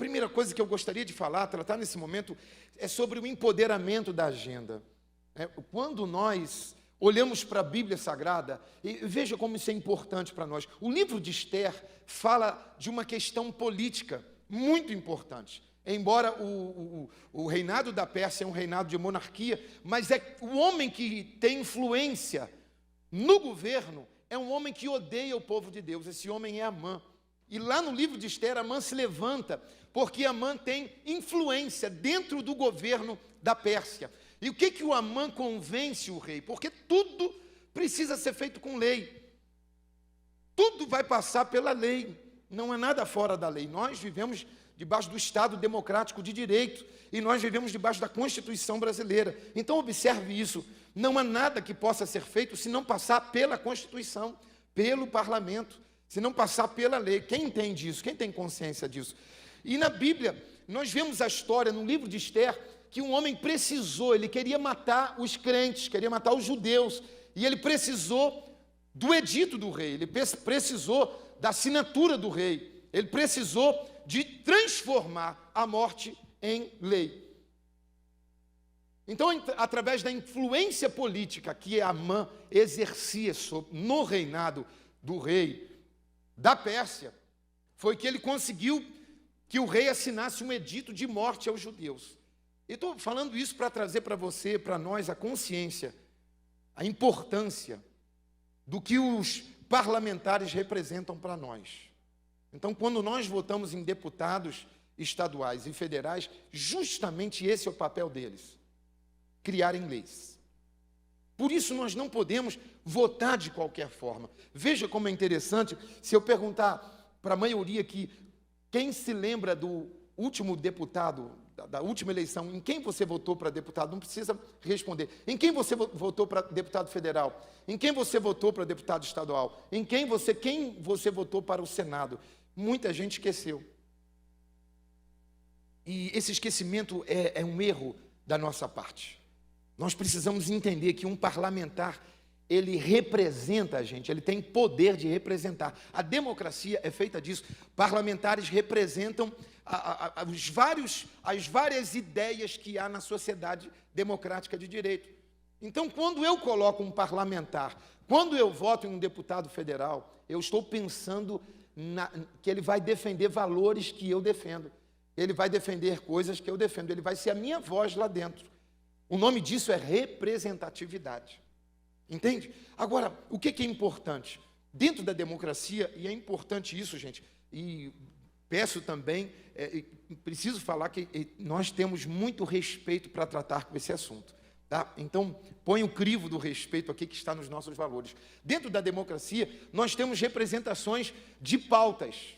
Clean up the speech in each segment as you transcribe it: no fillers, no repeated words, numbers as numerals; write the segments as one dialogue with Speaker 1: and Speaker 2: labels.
Speaker 1: primeira coisa que eu gostaria de falar, tratar nesse momento, é sobre o empoderamento da agenda. Quando nós olhamos para a Bíblia Sagrada, e veja como isso é importante para nós. O livro de Esther fala de uma questão política muito importante. Embora o reinado da Pérsia é um reinado de monarquia, mas é o homem que tem influência no governo, é um homem que odeia o povo de Deus. Esse homem é Amã. E lá no livro de Esther, Amã se levanta, porque Amã tem influência dentro do governo da Pérsia. E o que o Amã convence o rei? Porque tudo precisa ser feito com lei. Tudo vai passar pela lei. Não é nada fora da lei. Nós vivemos debaixo do Estado democrático de direito, e nós vivemos debaixo da Constituição brasileira. Então, observe isso, não há nada que possa ser feito se não passar pela Constituição, pelo parlamento, se não passar pela lei. Quem entende isso? Quem tem consciência disso? E na Bíblia, nós vemos a história, no livro de Esther, que um homem precisou, ele queria matar os crentes, queria matar os judeus, e ele precisou do edito do rei, ele precisou da assinatura do rei, ele precisou de transformar a morte em lei. Então, através da influência política que Amã exercia no reinado do rei da Pérsia, foi que ele conseguiu que o rei assinasse um edito de morte aos judeus. E estou falando isso para trazer para você, para nós, a consciência, a importância do que os parlamentares representam para nós. Então, quando nós votamos em deputados estaduais e federais, justamente esse é o papel deles, criarem leis. Por isso, nós não podemos votar de qualquer forma. Veja como é interessante, se eu perguntar para a maioria aqui, quem se lembra do último deputado, da última eleição, em quem você votou para deputado? Não precisa responder. Em quem você votou para deputado federal? Em quem você votou para deputado estadual? Em quem você votou para o Senado? Muita gente esqueceu. E esse esquecimento é um erro da nossa parte. Nós precisamos entender que um parlamentar, ele representa a gente, ele tem poder de representar. A democracia é feita disso. Parlamentares representam as várias ideias que há na sociedade democrática de direito. Então, quando eu coloco um parlamentar, quando eu voto em um deputado federal, eu estou pensando que ele vai defender valores que eu defendo. Ele vai defender coisas que eu defendo. Ele vai ser a minha voz lá dentro. O nome disso é representatividade. Entende? Agora, o que é importante? Dentro da democracia, e é importante isso, gente, e peço também, preciso falar que nós temos muito respeito para tratar com esse assunto. Tá? Então, põe o crivo do respeito aqui que está nos nossos valores. Dentro da democracia, nós temos representações de pautas.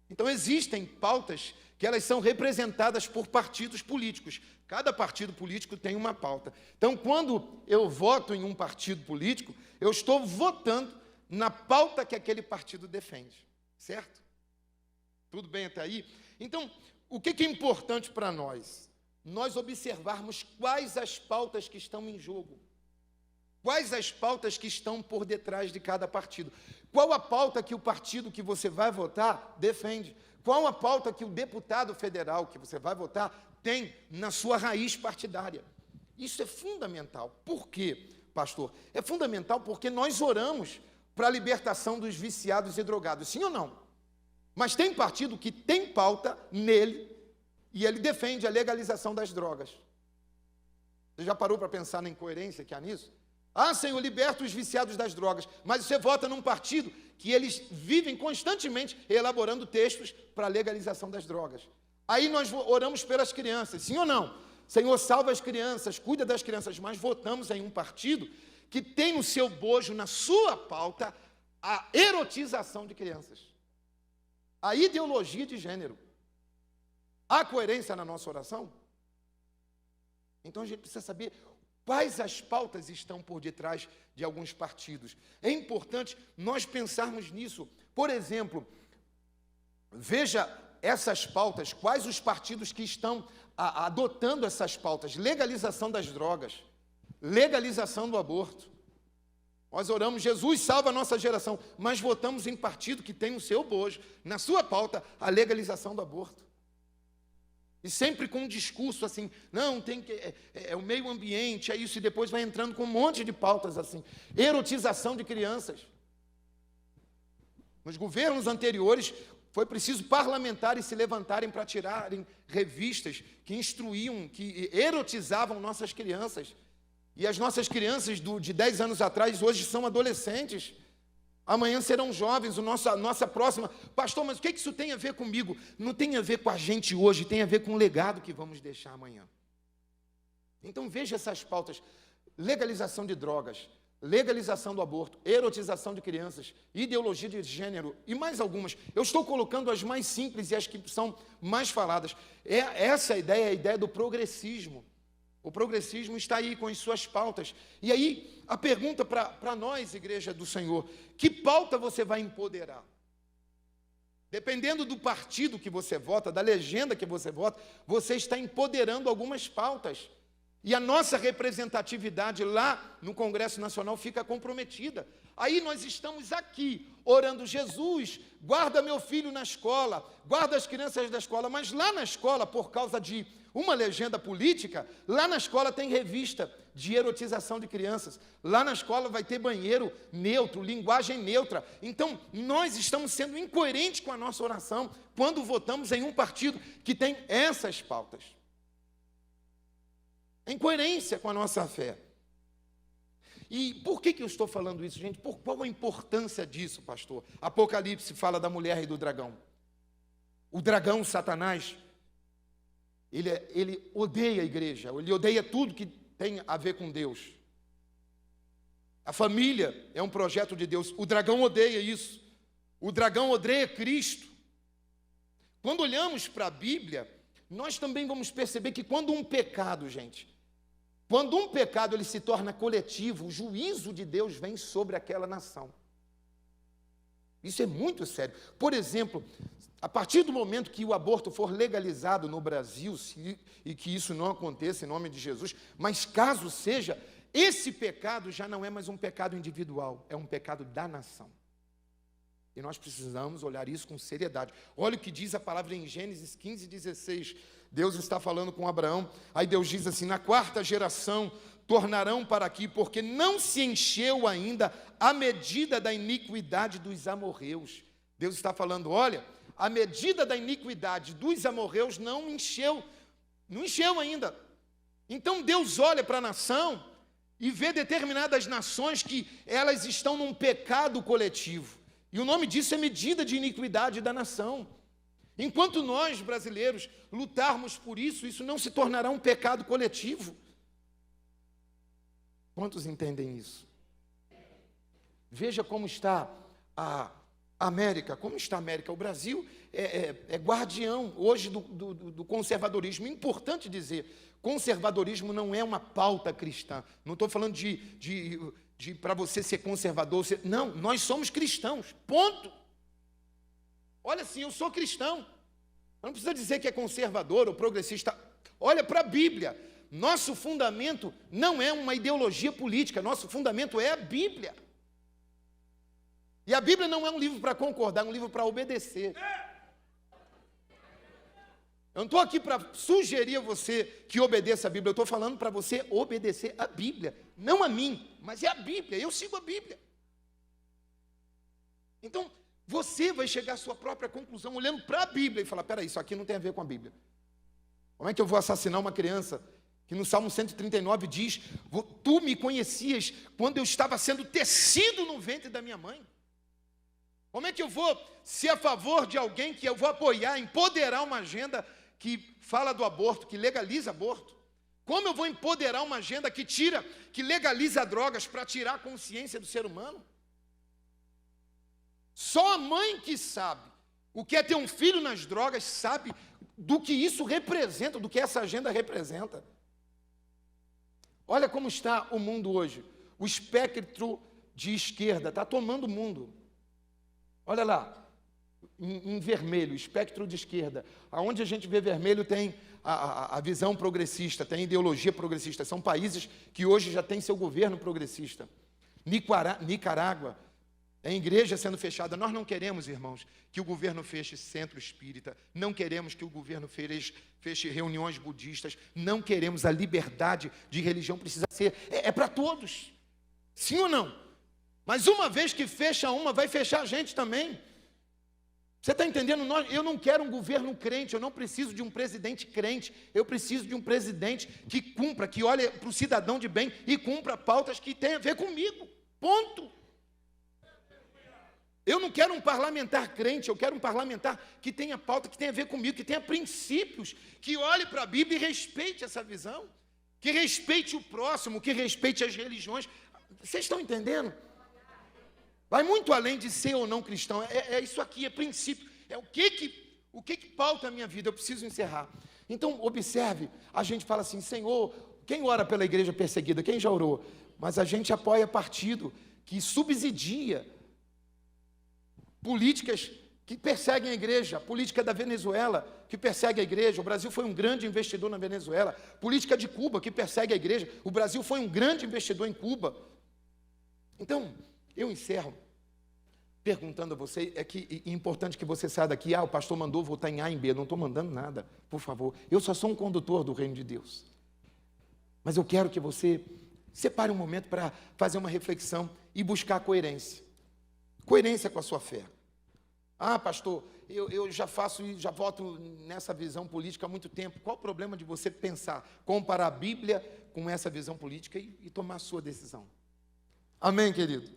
Speaker 1: Então, existem pautas que elas são representadas por partidos políticos. Cada partido político tem uma pauta. Então, quando eu voto em um partido político, eu estou votando na pauta que aquele partido defende. Certo? Tudo bem até aí? Então, o que é importante para nós? Nós observarmos quais as pautas que estão em jogo. Quais as pautas que estão por detrás de cada partido. Qual a pauta que o partido que você vai votar defende? Qual a pauta que o deputado federal que você vai votar tem na sua raiz partidária? Isso é fundamental. Por quê, pastor? É fundamental porque nós oramos para a libertação dos viciados e drogados. Sim ou não? Mas tem partido que tem pauta nele e ele defende a legalização das drogas. Você já parou para pensar na incoerência que há nisso? Ah, Senhor, liberta os viciados das drogas. Mas você vota num partido que eles vivem constantemente elaborando textos para a legalização das drogas. Aí nós oramos pelas crianças, sim ou não? Senhor, salva as crianças, cuida das crianças. Mas votamos em um partido que tem no seu bojo, na sua pauta, a erotização de crianças. A ideologia de gênero. Há coerência na nossa oração? Então a gente precisa saber quais as pautas estão por detrás de alguns partidos. É importante nós pensarmos nisso. Por exemplo, veja essas pautas, quais os partidos que estão adotando essas pautas. Legalização das drogas, legalização do aborto. Nós oramos, Jesus salva a nossa geração, mas votamos em partido que tem no seu bojo, na sua pauta, a legalização do aborto. E sempre com um discurso assim, não, tem que, é o meio ambiente, é isso, e depois vai entrando com um monte de pautas assim. Erotização de crianças. Nos governos anteriores, foi preciso parlamentares se levantarem para tirarem revistas que instruíam, que erotizavam nossas crianças. E as nossas crianças de 10 anos atrás, hoje são adolescentes. Amanhã serão jovens, a nossa próxima. Pastor, mas o que isso tem a ver comigo? Não tem a ver com a gente hoje, tem a ver com o legado que vamos deixar amanhã. Então veja essas pautas. Legalização de drogas, legalização do aborto, erotização de crianças, ideologia de gênero e mais algumas. Eu estou colocando as mais simples e as que são mais faladas. Essa ideia é a ideia do progressismo. O progressismo está aí com as suas pautas. E aí, a pergunta para nós, Igreja do Senhor, que pauta você vai empoderar? Dependendo do partido que você vota, da legenda que você vota, você está empoderando algumas pautas. E a nossa representatividade lá no Congresso Nacional fica comprometida. Aí nós estamos aqui, orando, Jesus, guarda meu filho na escola, guarda as crianças da escola, mas lá na escola, por causa de uma legenda política, lá na escola tem revista de erotização de crianças, lá na escola vai ter banheiro neutro, linguagem neutra. Então, nós estamos sendo incoerentes com a nossa oração quando votamos em um partido que tem essas pautas. Incoerência com a nossa fé. E por que eu estou falando isso, gente? Qual a importância disso, pastor? Apocalipse fala da mulher e do dragão. O dragão, Satanás, ele odeia a igreja, ele odeia tudo que tem a ver com Deus. A família é um projeto de Deus. O dragão odeia isso. O dragão odeia Cristo. Quando olhamos para a Bíblia, nós também vamos perceber que quando um pecado, gente, quando um pecado ele se torna coletivo, o juízo de Deus vem sobre aquela nação. Isso é muito sério. Por exemplo, a partir do momento que o aborto for legalizado no Brasil, e que isso não aconteça em nome de Jesus, mas caso seja, esse pecado já não é mais um pecado individual, é um pecado da nação. E nós precisamos olhar isso com seriedade. Olha o que diz a palavra em Gênesis 15:16. Deus está falando com Abraão, aí Deus diz assim, na 4ª geração tornarão para aqui, porque não se encheu ainda a medida da iniquidade dos amorreus. Deus está falando, olha, a medida da iniquidade dos amorreus não encheu ainda. Então Deus olha para a nação e vê determinadas nações que elas estão num pecado coletivo. E o nome disso é medida de iniquidade da nação. Enquanto nós, brasileiros, lutarmos por isso, isso não se tornará um pecado coletivo. Quantos entendem isso? Veja como está a América. Como está a América? O Brasil é guardião hoje do conservadorismo. É importante dizer, conservadorismo não é uma pauta cristã. Não estou falando de para você ser conservador. Não, nós somos cristãos, ponto. Olha assim, eu sou cristão. Não precisa dizer que é conservador ou progressista. Olha para a Bíblia. Nosso fundamento não é uma ideologia política, nosso fundamento é a Bíblia. E a Bíblia não é um livro para concordar, é um livro para obedecer. Eu não estou aqui para sugerir a você que obedeça a Bíblia, eu estou falando para você obedecer a Bíblia. Não a mim, mas é a Bíblia, eu sigo a Bíblia. Então, você vai chegar à sua própria conclusão olhando para a Bíblia e falar, peraí, isso aqui não tem a ver com a Bíblia. Como é que eu vou assassinar uma criança que no Salmo 139 diz, tu me conhecias quando eu estava sendo tecido no ventre da minha mãe? Como é que eu vou ser a favor de alguém que eu vou apoiar, empoderar uma agenda que fala do aborto, que legaliza aborto? Como eu vou empoderar uma agenda que legaliza drogas para tirar a consciência do ser humano? Só a mãe que sabe o que é ter um filho nas drogas sabe do que isso representa, do que essa agenda representa. Olha como está o mundo hoje. O espectro de esquerda está tomando o mundo. Olha lá, em vermelho, espectro de esquerda. Aonde a gente vê vermelho tem a visão progressista, tem a ideologia progressista. São países que hoje já têm seu governo progressista. Nicarágua, Tem igreja sendo fechada. Nós não queremos, irmãos, que o governo feche centro espírita. Não queremos que o governo feche reuniões budistas. Não queremos. A liberdade de religião precisa ser. É para todos. Sim ou não? Mas uma vez que fecha uma, vai fechar a gente também. Você está entendendo? Eu não quero um governo crente. Eu não preciso de um presidente crente. Eu preciso de um presidente que cumpra, que olhe para o cidadão de bem e cumpra pautas que tenham a ver comigo. Ponto. Eu não quero um parlamentar crente, eu quero um parlamentar que tenha pauta, que tenha a ver comigo, que tenha princípios, que olhe para a Bíblia e respeite essa visão, que respeite o próximo, que respeite as religiões. Vocês estão entendendo? Vai muito além de ser ou não cristão, é isso aqui, é princípio, é o que pauta a minha vida. Eu preciso encerrar. Então, observe, a gente fala assim, Senhor, quem ora pela igreja perseguida? Quem já orou? Mas a gente apoia partido que subsidia políticas que perseguem a igreja, a política da Venezuela, que persegue a igreja. O Brasil foi um grande investidor na Venezuela. Política de Cuba, que persegue a igreja. O Brasil foi um grande investidor em Cuba. Então, eu encerro perguntando a você, é importante que você saia daqui, o pastor mandou votar em A e em B. Eu não estou mandando nada, por favor. Eu só sou um condutor do reino de Deus. Mas eu quero que você separe um momento para fazer uma reflexão e buscar coerência. Coerência com a sua fé. Pastor, eu já faço e já voto nessa visão política há muito tempo. Qual o problema de você pensar, comparar a Bíblia com essa visão política e tomar a sua decisão? Amém, querido?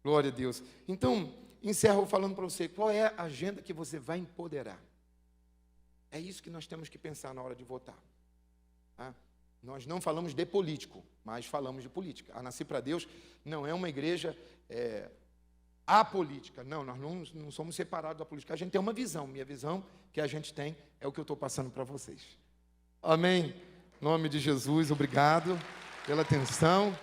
Speaker 1: Glória a Deus. Então, encerro falando para você, qual é a agenda que você vai empoderar? É isso que nós temos que pensar na hora de votar. Nós não falamos de político, mas falamos de política. A Nascer para Deus não é uma igreja apolítica. Não, nós não somos separados da política. A gente tem uma visão. Minha visão que a gente tem é o que eu estou passando para vocês. Amém? Em nome de Jesus, obrigado pela atenção.